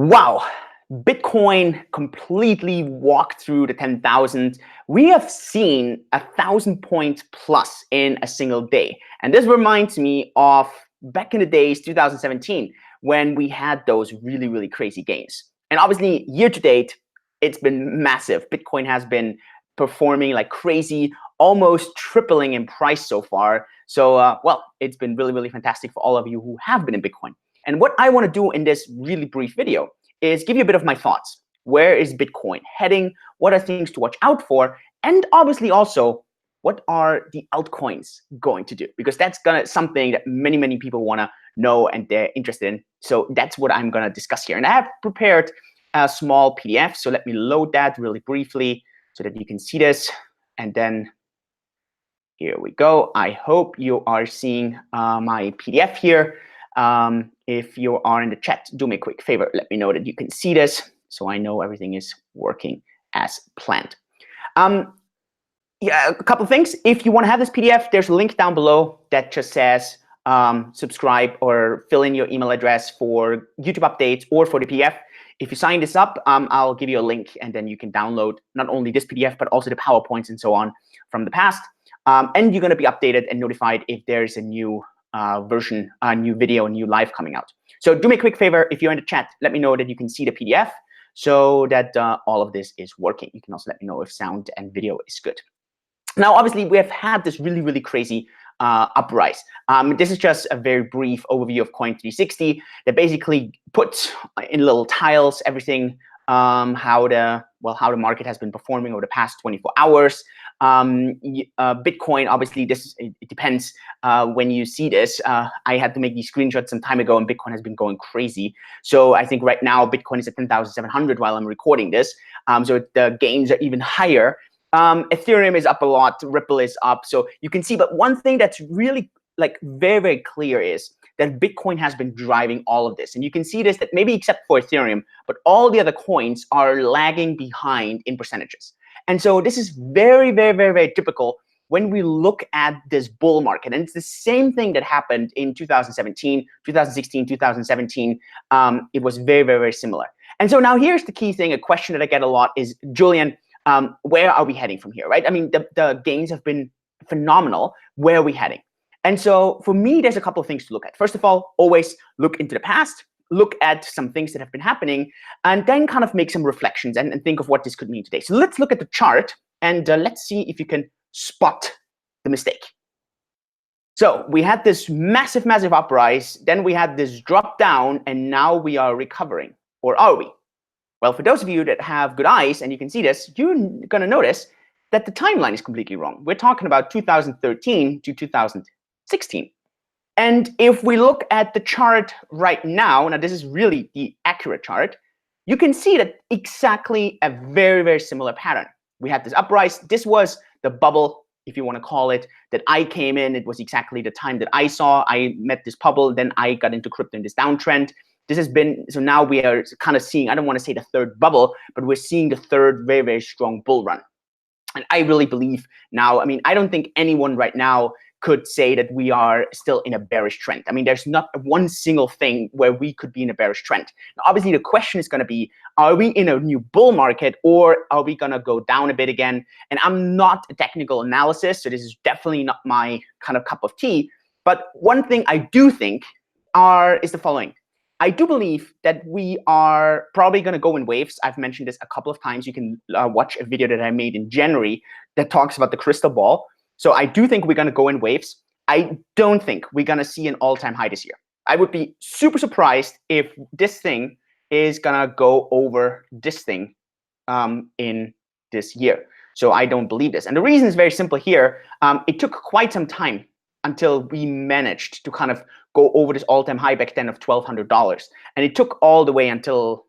Wow, Bitcoin completely walked through the 10,000. We have seen 1,000 points plus in a single day. And this reminds me of back in the days, 2017, when we had those really, really crazy gains. And obviously, year to date, it's been massive. Bitcoin has been performing like crazy, almost tripling in price so far. So, well, it's been really, really fantastic for all of you who have been in Bitcoin. And what I want to do in this really brief video is give you a bit of my thoughts. Where is Bitcoin heading? What are things to watch out for? And obviously also, what are the altcoins going to do? Because that's something that many, many people want to know and they're interested in. So that's what I'm going to discuss here. And I have prepared a small PDF. So let me load that really briefly so that you can see this. And then here we go. I hope you are seeing my PDF here. If you are in the chat, do me a quick favor. Let me know that you can see this so I know everything is working as planned. Yeah, a couple of things. If you want to have this PDF, there's a link down below that just says subscribe or fill in your email address for YouTube updates or for the PDF. If you sign this up, I'll give you a link and then you can download not only this PDF, but also the PowerPoints and so on from the past. And you're going to be updated and notified if there's a new version, a new video, a new live coming out. So do me a quick favor. If you're in the chat, let me know that you can see the PDF so that all of this is working. You can also let me know if sound and video is good. Now, obviously, we have had this really, really crazy uprise. This is just a very brief overview of Coin360 that basically puts in little tiles everything how the market has been performing over the past 24 hours. Bitcoin, obviously, it depends when you see this. I had to make these screenshots some time ago, and Bitcoin has been going crazy. So I think right now Bitcoin is at 10,700 while I'm recording this. So the gains are even higher. Ethereum is up a lot. Ripple is up. So you can see. But one thing that's really like very, very clear is that Bitcoin has been driving all of this. And you can see this, that maybe except for Ethereum, but all the other coins are lagging behind in percentages. And so this is very, very, very, very typical when we look at this bull market. And it's the same thing that happened in 2017, 2016, 2017. It was very, very, very similar. And so now here's the key thing. A question that I get a lot is, Julian, where are we heading from here, right? I mean, the gains have been phenomenal. Where are we heading? And so for me, there's a couple of things to look at. First of all, always look into the past, look at some things that have been happening, and then kind of make some reflections and think of what this could mean today. So let's look at the chart and let's see if you can spot the mistake. So we had this massive, massive uprise, then we had this drop down, and now we are recovering. Or are we? Well, for those of you that have good eyes and you can see this, you're going to notice that the timeline is completely wrong. We're talking about 2013 to 2016. And if we look at the chart right now, this is really the accurate chart, you can see that exactly a very, very similar pattern. We had this uprise. This was the bubble, if you want to call it, that I came in. It was exactly the time that I met this bubble. Then I got into crypto in this downtrend. This has been, so now we are kind of seeing, I don't want to say the third bubble, but we're seeing the third very, very strong bull run. And I really believe now, I mean, I don't think anyone right now could say that we are still in a bearish trend. I mean, there's not one single thing where we could be in a bearish trend. Now, obviously, the question is going to be, are we in a new bull market or are we going to go down a bit again? And I'm not a technical analysis, so this is definitely not my kind of cup of tea. But one thing I do think is the following. I do believe that we are probably going to go in waves. I've mentioned this a couple of times. You can watch a video that I made in January that talks about the crystal ball. So I do think we're going to go in waves. I don't think we're going to see an all-time high this year. I would be super surprised if this thing is going to go over this thing in this year. So I don't believe this. And the reason is very simple here. It took quite some time until we managed to kind of go over this all-time high back then of $1,200. And it took all the way until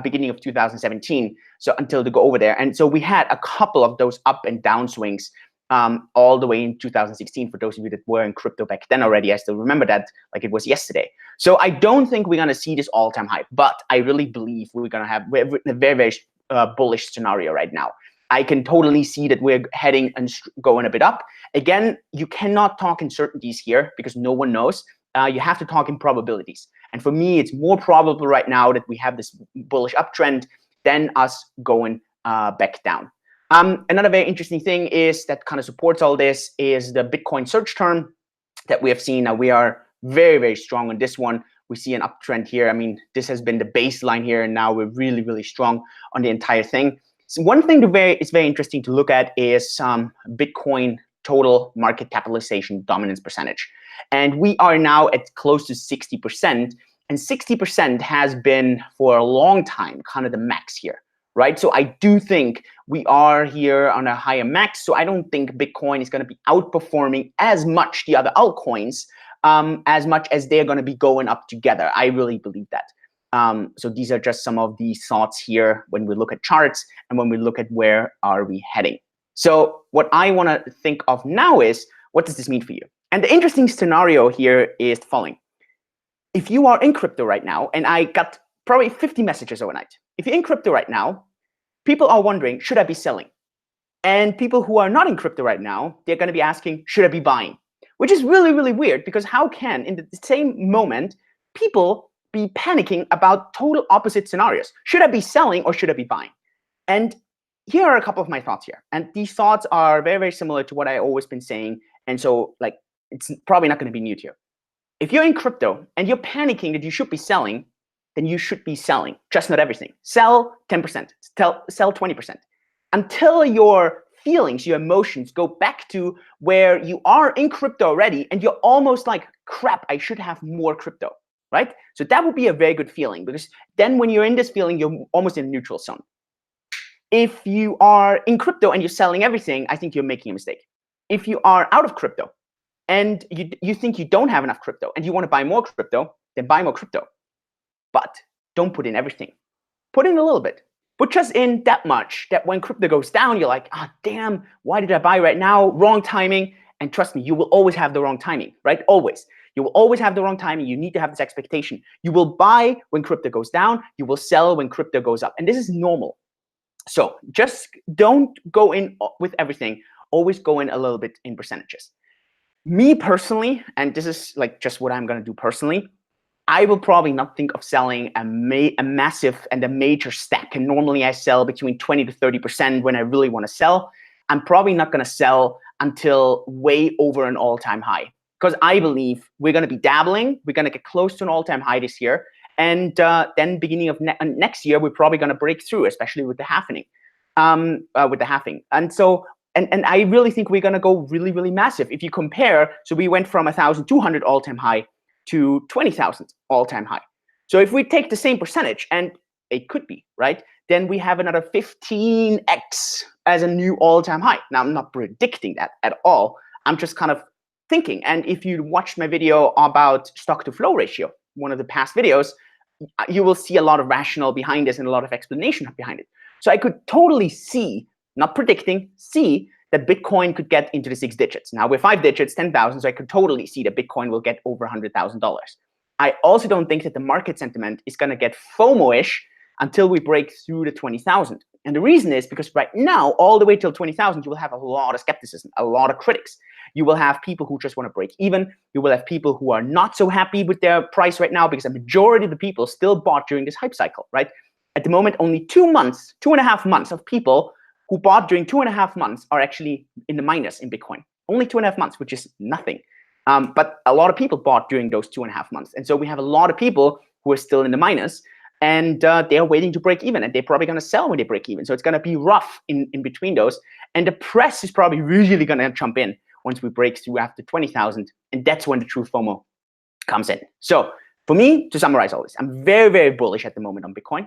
beginning of 2017, so until to go over there. And so we had a couple of those up and down swings all the way in 2016. For those of you that were in crypto back then already, I still remember that like it was yesterday. So I don't think we're going to see this all-time high, but I really believe we're going to have a very, very bullish scenario right now. I can totally see that we're heading and going a bit up. Again, you cannot talk in certainties here because no one knows. You have to talk in probabilities. And for me, it's more probable right now that we have this bullish uptrend than us going back down. Another very interesting thing is that kind of supports all this is the Bitcoin search term that we have seen. Now we are very, very strong on this one. We see an uptrend here. I mean, this has been the baseline here, and now we're really, really strong on the entire thing. So one thing it's very interesting to look at is Bitcoin total market capitalization dominance percentage. And we are now at close to 60%. And 60% has been for a long time kind of the max here, right? So I do think we are here on a higher max. So I don't think Bitcoin is going to be outperforming as much the other altcoins as much as they're going to be going up together. I really believe that. So these are just some of the thoughts here when we look at charts and when we look at where are we heading. So what I want to think of now is, what does this mean for you? And the interesting scenario here is the following. If you are in crypto right now, and I got probably 50 messages overnight. If you're in crypto right now, people are wondering, should I be selling? And people who are not in crypto right now, they're going to be asking, should I be buying? Which is really, really weird, because how can, in the same moment, people be panicking about total opposite scenarios? Should I be selling or should I be buying? And here are a couple of my thoughts here. And these thoughts are very, very similar to what I've always been saying. And so like, it's probably not going to be new to you. If you're in crypto and you're panicking that you should be selling, then you should be selling, just not everything. Sell 10%, sell 20%. Until your feelings, your emotions go back to where you are in crypto already and you're almost like, crap, I should have more crypto, right? So that would be a very good feeling, because then when you're in this feeling, you're almost in a neutral zone. If you are in crypto and you're selling everything, I think you're making a mistake. If you are out of crypto and you think you don't have enough crypto and you want to buy more crypto, then buy more crypto. But don't put in everything. Put in a little bit. Put just in that much that when crypto goes down, you're like, ah, damn, why did I buy right now? Wrong timing. And trust me, you will always have the wrong timing, right? Always. You will always have the wrong timing. You need to have this expectation. You will buy when crypto goes down. You will sell when crypto goes up. And this is normal. So just don't go in with everything. Always go in a little bit in percentages. Me personally, and this is like just what I'm going to do personally, I will probably not think of selling a massive and a major stack. And normally I sell between 20 to 30% when I really want to sell. I'm probably not going to sell until way over an all-time high, because I believe we're going to be dabbling. We're going to get close to an all-time high this year. And then beginning of next year, we're probably going to break through, especially with the halving. And so, and I really think we're going to go really, really massive. If you compare, so we went from 1,200 all-time high to 20,000 all-time high. So if we take the same percentage, and it could be, right, then we have another 15x as a new all-time high. Now, I'm not predicting that at all. I'm just kind of thinking. And if you watched my video about stock to flow ratio, one of the past videos, you will see a lot of rationale behind this and a lot of explanation behind it. So I could totally see, not predicting, see that Bitcoin could get into the 6 digits. Now we're 5 digits, 10,000, so I could totally see that Bitcoin will get over $100,000. I also don't think that the market sentiment is going to get FOMO-ish until we break through the 20,000. And the reason is because right now, all the way till 20,000, you will have a lot of skepticism, a lot of critics. You will have people who just want to break even. You will have people who are not so happy with their price right now, because a majority of the people still bought during this hype cycle, right? At the moment, only 2 months, 2.5 months of people who bought during 2.5 months are actually in the minus in Bitcoin. Only 2.5 months, which is nothing. But a lot of people bought during those 2.5 months. And so we have a lot of people who are still in the minus, and they're waiting to break even, and they're probably going to sell when they break even. So it's going to be rough in between those. And the press is probably really going to jump in once we break through after 20,000. And that's when the true FOMO comes in. So for me, to summarize all this, I'm very, very bullish at the moment on Bitcoin.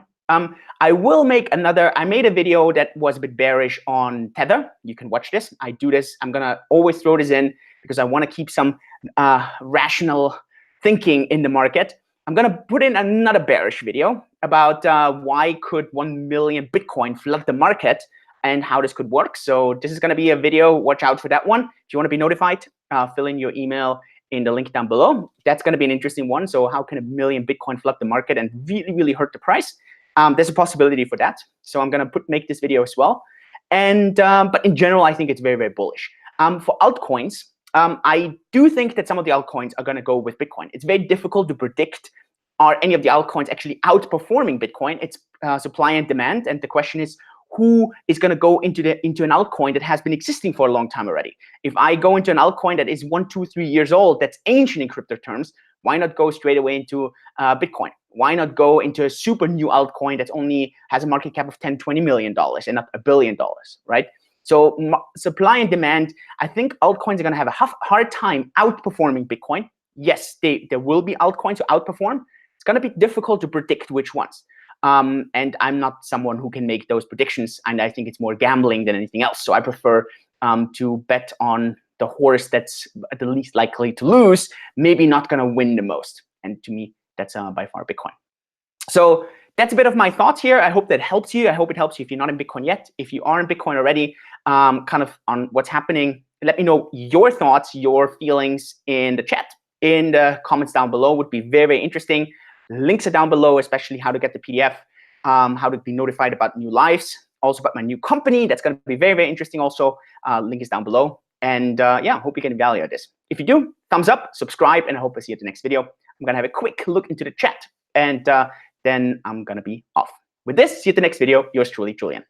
I will make I made a video that was a bit bearish on Tether. You can watch this. I do this. I'm going to always throw this in because I want to keep some rational thinking in the market. I'm going to put in another bearish video about why could 1 million Bitcoin flood the market and how this could work. So this is going to be a video. Watch out for that one. If you want to be notified, fill in your email in the link down below. That's going to be an interesting one. So how can 1 million Bitcoin flood the market and really, really hurt the price? There's a possibility for that. So I'm going to make this video as well. And but in general, I think it's very, very bullish. For altcoins, I do think that some of the altcoins are going to go with Bitcoin. It's very difficult to predict are any of the altcoins actually outperforming Bitcoin? It's supply and demand, and the question is, who is going to go into an altcoin that has been existing for a long time already? If I go into an altcoin that is 1, 2, 3 years old, that's ancient in crypto terms, why not go straight away into Bitcoin? Why not go into a super new altcoin that only has a market cap of $10, $20 million and not $1 billion, right? So supply and demand, I think altcoins are going to have a hard time outperforming Bitcoin. Yes, there will be altcoins to outperform. It's going to be difficult to predict which ones. And I'm not someone who can make those predictions, and I think it's more gambling than anything else. So I prefer to bet on the horse that's the least likely to lose, maybe not going to win the most. And to me, that's by far Bitcoin. So that's a bit of my thoughts here. I hope that helps you. I hope it helps you if you're not in Bitcoin yet. If you are in Bitcoin already, kind of on what's happening, let me know your thoughts, your feelings in the chat, in the comments down below. Would be very, very interesting. Links are down below, especially how to get the PDF, how to be notified about new lives, also about my new company. That's going to be very, very interesting also. Link is down below. And yeah, hope you can value this. If you do, thumbs up, subscribe, and I hope I see you at the next video. I'm going to have a quick look into the chat, and then I'm going to be off. With this, see you at the next video. Yours truly, Julian.